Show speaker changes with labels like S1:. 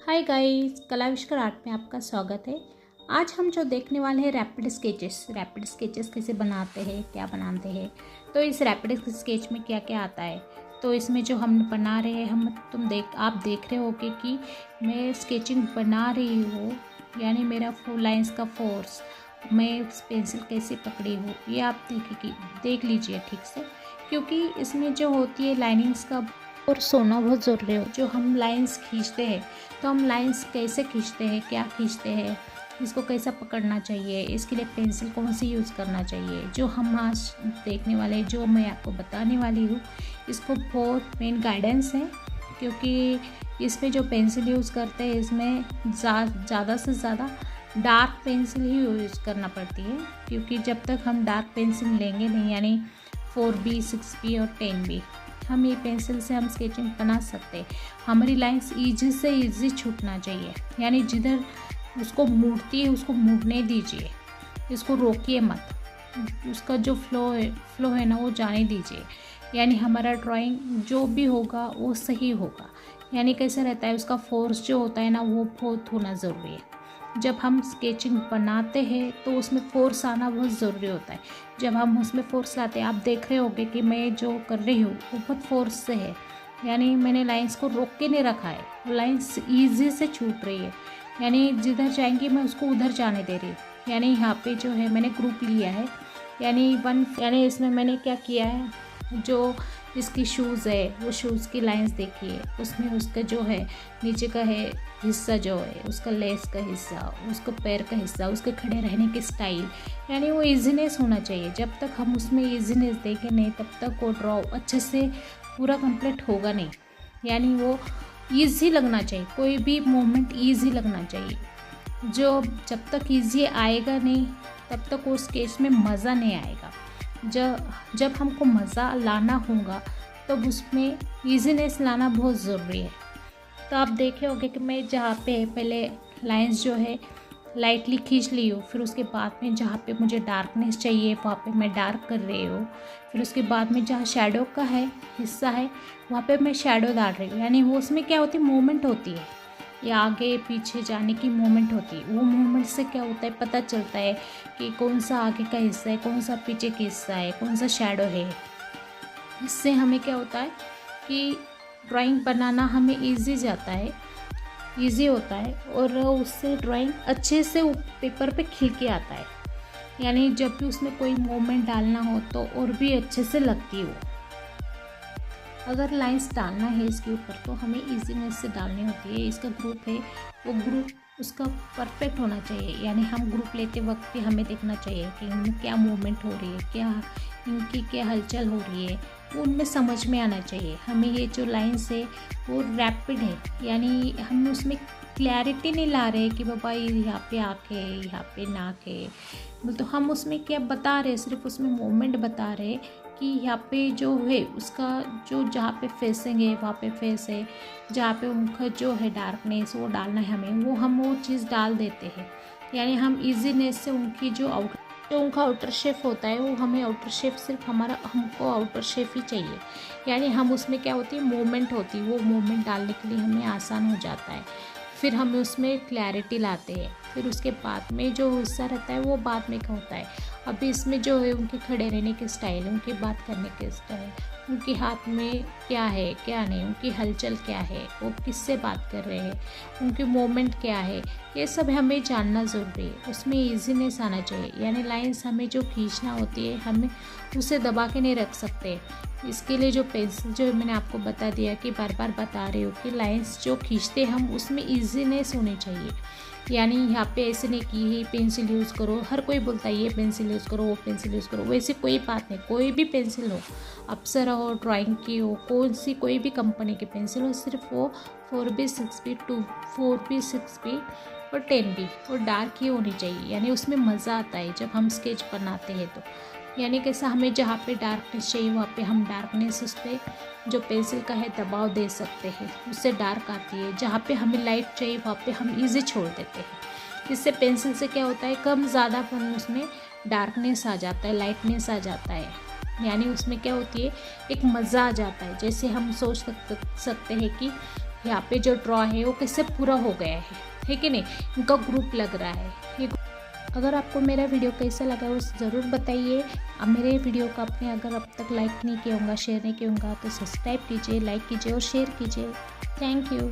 S1: Hi guys, कलाविष्कर art में आपका स्वागत है। आज हम जो देखने वाले हैं रैपिड स्केचेस कैसे बनाते हैं, क्या बनाते हैं। तो इस रैपिड स्केच में क्या क्या आता है, तो इसमें जो हम बना रहे हैं आप देख रहे होगे कि मैं स्केचिंग बना रही हूँ, यानी मेरा फुल लाइंस का फोर्स, मैं पेंसिल कैसे पकड़ी हूँ ये आप देख लीजिए ठीक से, क्योंकि इसमें जो होती है लाइनिंग्स का और सोना बहुत ज़रूरी हो। जो हम लाइंस खींचते हैं तो हम लाइंस कैसे खींचते हैं, क्या खींचते हैं, इसको कैसा पकड़ना चाहिए, इसके लिए पेंसिल कौन सी यूज़ करना चाहिए, जो हम आज देखने वाले, जो मैं आपको बताने वाली हूँ, इसको बहुत मेन गाइडेंस है। क्योंकि इसमें जो पेंसिल यूज़ करते हैं इसमें ज़्यादा से ज़्यादा डार्क पेंसिल ही यूज़ करना पड़ती है। क्योंकि जब तक हम डार्क पेंसिल लेंगे नहीं, यानी 4B 6B और 10B, हम ये पेंसिल से हम स्केचिंग बना सकते हैं। हमारी लाइंस ईजी से ईजी छूटना चाहिए, यानी जिधर उसको मुड़ती है उसको मुड़ने दीजिए, इसको रोकिए मत, उसका जो फ्लो है ना वो जाने दीजिए, यानी हमारा ड्राइंग जो भी होगा वो सही होगा। यानी कैसा रहता है, उसका फोर्स जो होता है ना वो बहुत होना ज़रूरी है। जब हम स्केचिंग बनाते हैं तो उसमें फोर्स आना बहुत ज़रूरी होता है। जब हम उसमें फोर्स लाते हैं, आप देख रहे होंगे कि मैं जो कर रही हूँ वो बहुत फोर्स से है, यानी मैंने लाइंस को रोक के नहीं रखा है, वो लाइंस ईजी से छूट रही है, यानी जिधर जाएंगी मैं उसको उधर जाने दे रही हूँ। यानी यहाँ पे जो है मैंने ग्रुप लिया है, यानी इसमें मैंने क्या किया है, जो इसकी शूज़ है वो शूज़ की लाइंस देखिए, उसमें उसका जो है नीचे का है हिस्सा, जो है उसका लेस का हिस्सा, उसका पैर का हिस्सा, उसके खड़े रहने के स्टाइल, यानी वो इजीनेस होना चाहिए। जब तक हम उसमें इजीनेस देंगे नहीं तब तक वो ड्रॉ अच्छे से पूरा कंप्लीट होगा नहीं। यानी वो ईजी लगना चाहिए, कोई भी मोमेंट ईजी लगना चाहिए। जब तक ईजी आएगा नहीं तब तक वो स्केच में मज़ा नहीं आएगा। जब हमको मज़ा लाना होगा तब उसमें ईजीनेस लाना बहुत ज़रूरी है। तो आप देखे होंगे कि मैं जहाँ पे पहले लाइंस जो है लाइटली खींच ली हूँ, फिर उसके बाद में जहाँ पे मुझे डार्कनेस चाहिए वहाँ पे मैं डार्क कर रही हूँ, फिर उसके बाद में जहाँ शैडो का है हिस्सा है वहाँ पे मैं शैडो डाल रही हूँ। यानी वो उसमें क्या होती है, मूवमेंट होती है, या आगे पीछे जाने की मूवमेंट होती है। वो मूवमेंट से क्या होता है, पता चलता है कि कौन सा आगे का हिस्सा है, कौन सा पीछे का हिस्सा है, कौन सा शैडो है। इससे हमें क्या होता है कि ड्राइंग बनाना हमें ईजी होता है और उससे ड्राइंग अच्छे से पेपर पे खिल के आता है। यानी जब भी उसमें कोई मूवमेंट डालना हो तो और भी अच्छे से लगती हो। अगर लाइंस डालना है इसके ऊपर तो हमें इजीनेस से डालनी होती है। इसका ग्रुप है, वो ग्रुप उसका परफेक्ट होना चाहिए। यानी हम ग्रुप लेते वक्त भी हमें देखना चाहिए कि इनमें क्या मूवमेंट हो रही है, इनकी क्या हलचल हो रही है, वो उनमें समझ में आना चाहिए। हमें ये जो लाइंस है वो रैपिड है, यानी हम उसमें क्लैरिटी नहीं ला रहे कि बाबा यहाँ पे आँख है, यहाँ पे नाक है, तो हम उसमें क्या बता रहे, सिर्फ उसमें मूवमेंट बता रहे कि यहाँ पे जो है उसका जो जहाँ पे फेसिंग है वहाँ पे फेस है, जहाँ पे उनका जो है डार्कनेस वो डालना है हमें, हम वो चीज़ डाल देते हैं। यानी हम इजीनेस से उनकी जो उनका आउटर शेप होता है वो हमें आउटर शेप सिर्फ हमको आउटर शेप ही चाहिए। यानी हम उसमें क्या होती है, मूवमेंट होती है, वो मूवमेंट डालने के लिए हमें आसान हो जाता है। फिर हम उसमें क्लैरिटी लाते हैं। फिर उसके बाद में जो हिस्सा रहता है वो बाद में का होता है। अभी इसमें जो है उनके खड़े रहने के स्टाइल, उनकी बात करने के स्टाइल, उनके हाथ में क्या है क्या नहीं, उनकी हलचल क्या है, वो किससे बात कर रहे हैं, उनकी मूवमेंट क्या है, ये सब हमें जानना ज़रूरी है। उसमें इजीनेस आना चाहिए। यानी लाइंस हमें जो खींचना होती है हमें उसे दबा के नहीं रख सकते। इसके लिए जो पेंसिल जो मैंने आपको बता दिया कि बार बार बता रही हूँ कि लाइंस जो खींचते हम उसमें इजीनेस होनी चाहिए। यानी यहाँ पे ऐसे नहीं कि ये पेंसिल यूज़ करो, हर कोई बोलता है ये पेंसिल यूज़ करो, वो पेंसिल यूज़ करो, वैसे कोई बात नहीं। कोई भी पेंसिल हो, अप्सरा हो, ड्राइंग की हो, कोई भी कंपनी की पेंसिल हो, सिर्फ वो 4B 6B 4B 6B और 10B और डार्क ही होनी चाहिए। यानी उसमें मज़ा आता है जब हम स्केच बनाते हैं तो। यानी कैसा, हमें जहाँ पे डार्कनेस चाहिए वहाँ पे हम डार्कनेस उस पर जो पेंसिल का है दबाव दे सकते हैं, उससे डार्क आती है। जहाँ पे हमें लाइट चाहिए वहाँ पे हम इजी छोड़ देते हैं। इससे पेंसिल से क्या होता है, कम ज़्यादापन उसमें डार्कनेस आ जाता है, लाइटनेस आ जाता है। यानी उसमें क्या होती है, एक मज़ा आ जाता है। जैसे हम सोच सकते हैं कि यहाँ पे जो ड्रॉ है वो किससे पूरा हो गया है कि नहीं, इनका ग्रुप लग रहा है ये। अगर आपको मेरा वीडियो कैसा लगा वो ज़रूर बताइए। अब मेरे वीडियो को आपने अगर अब तक लाइक नहीं किया होगा, शेयर नहीं किया होगा, तो सब्सक्राइब कीजिए, लाइक कीजिए और शेयर कीजिए। Thank you.